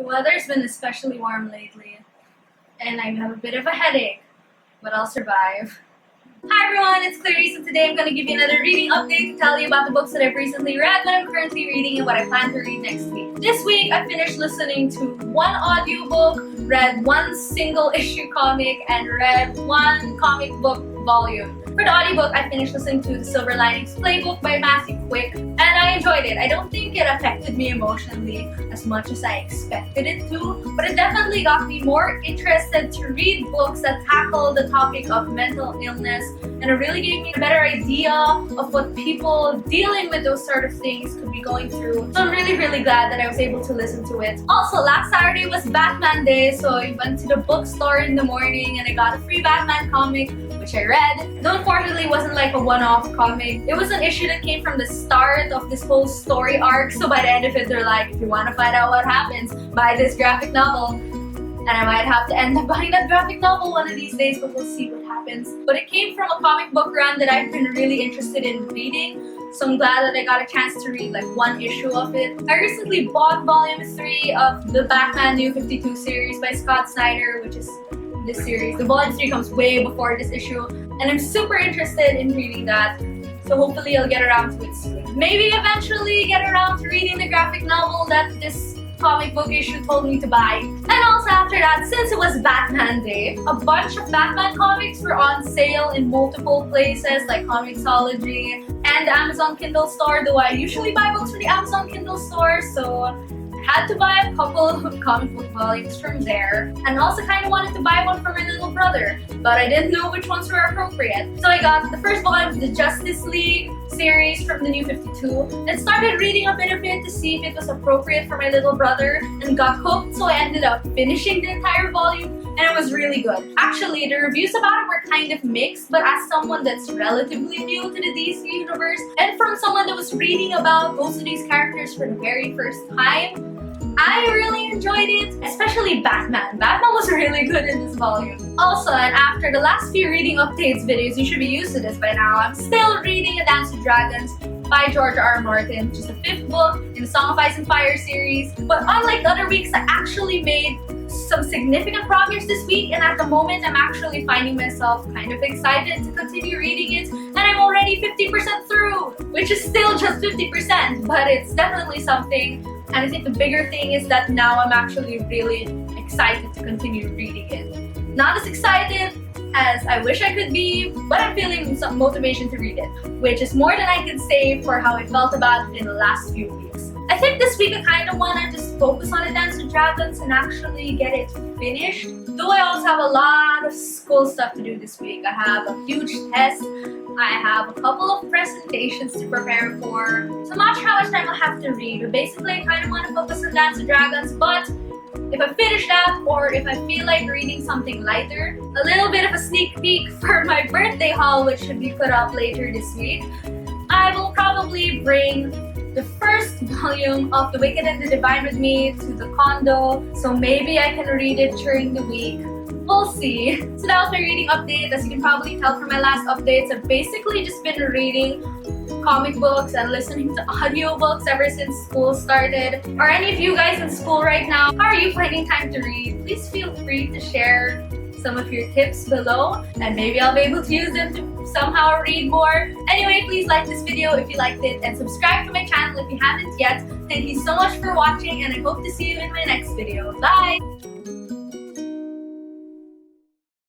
The weather's been especially warm lately, and I have a bit of a headache, but I'll survive. Hi everyone, it's Clarice, and today I'm going to give you another reading update to tell you about the books that I've recently read, what I'm currently reading, and what I plan to read next week. This week, I finished listening to one audiobook, read one single issue comic, and read one comic book volume. For the audiobook, I finished listening to The Silver Linings Playbook by Matthew Quick, and I enjoyed it. I don't think it affected me emotionally as much as I expected it to, but it definitely got me more interested to read books that tackle the topic of mental illness, and it really gave me a better idea of what people dealing with those sort of things could be going through. So I'm really glad that I was able to listen to it. Also, last Saturday was Batman Day, so I went to the bookstore in the morning and I got a free Batman comic, which I read. Though unfortunately it wasn't like a one-off comic. It was an issue that came from the start of this whole story arc, so by the end of it they're like, if you want to find out what happens, buy this graphic novel. And I might have to end up buying that graphic novel one of these days, but we'll see what happens. But it came from a comic book run that I've been really interested in reading, so I'm glad that I got a chance to read like one issue of it. I recently bought volume 3 of the Batman New 52 series by Scott Snyder, which is this series. The volume 3 comes way before this issue, and I'm super interested in reading that, so hopefully I'll get around to it soon. Maybe eventually get around to reading the graphic novel that this comic book issue told me to buy. And also after that, since it was Batman Day, a bunch of Batman comics were on sale in multiple places like Comixology and the Amazon Kindle store, though I usually buy books from the Amazon Kindle store, so I had to buy a couple of comic book volumes from there, and also kind of wanted to buy one for my little brother, but I didn't know which ones were appropriate. So I got the first volume of the Justice League series from the New 52 and started reading a bit of it to see if it was appropriate for my little brother, and got hooked, so I ended up finishing the entire volume, and it was really good. Actually, the reviews about it were kind of mixed, but as someone that's relatively new to the DC universe, and from someone that was reading about most of these characters for the very first time, I really enjoyed it, especially Batman. Batman was really good in this volume. Also, and after the last few reading updates videos, you should be used to this by now, I'm still reading A Dance with Dragons by George R.R. Martin, which is the 5th book in the Song of Ice and Fire series. But unlike other weeks, I actually made some significant progress this week, and at the moment I'm actually finding myself kind of excited to continue reading it, and I'm already 50% through, which is still just 50%, but it's definitely something. And I think the bigger thing is that now I'm actually really excited to continue reading it. Not as excited as I wish I could be, but I'm feeling some motivation to read it, which is more than I could say for how I felt about it in the last few weeks. I think this week I kind of want to just focus on A Dance with Dragons and actually get it finished. Though I also have a lot of school stuff to do this week. I have a huge test, I have a couple of presentations to prepare for, so I'm not sure how much time I'll have to read, but basically I kind of want to focus on Dance with Dragons, but if I finish that, or if I feel like reading something lighter, a little bit of a sneak peek for my birthday haul, which should be put up later this week, I will probably bring the first volume of The Wicked and the Divine with me to the condo, so maybe I can read it during the week. We'll see. So that was my reading update. As you can probably tell from my last updates, I've basically just been reading comic books and listening to audiobooks ever since school started. Are any of you guys in school right now? How are you finding time to read? Please feel free to share some of your tips below, and maybe I'll be able to use them to somehow read more. Anyway, please like this video if you liked it, and subscribe to my channel if you haven't yet. Thank you so much for watching, and I hope to see you in my next video. Bye!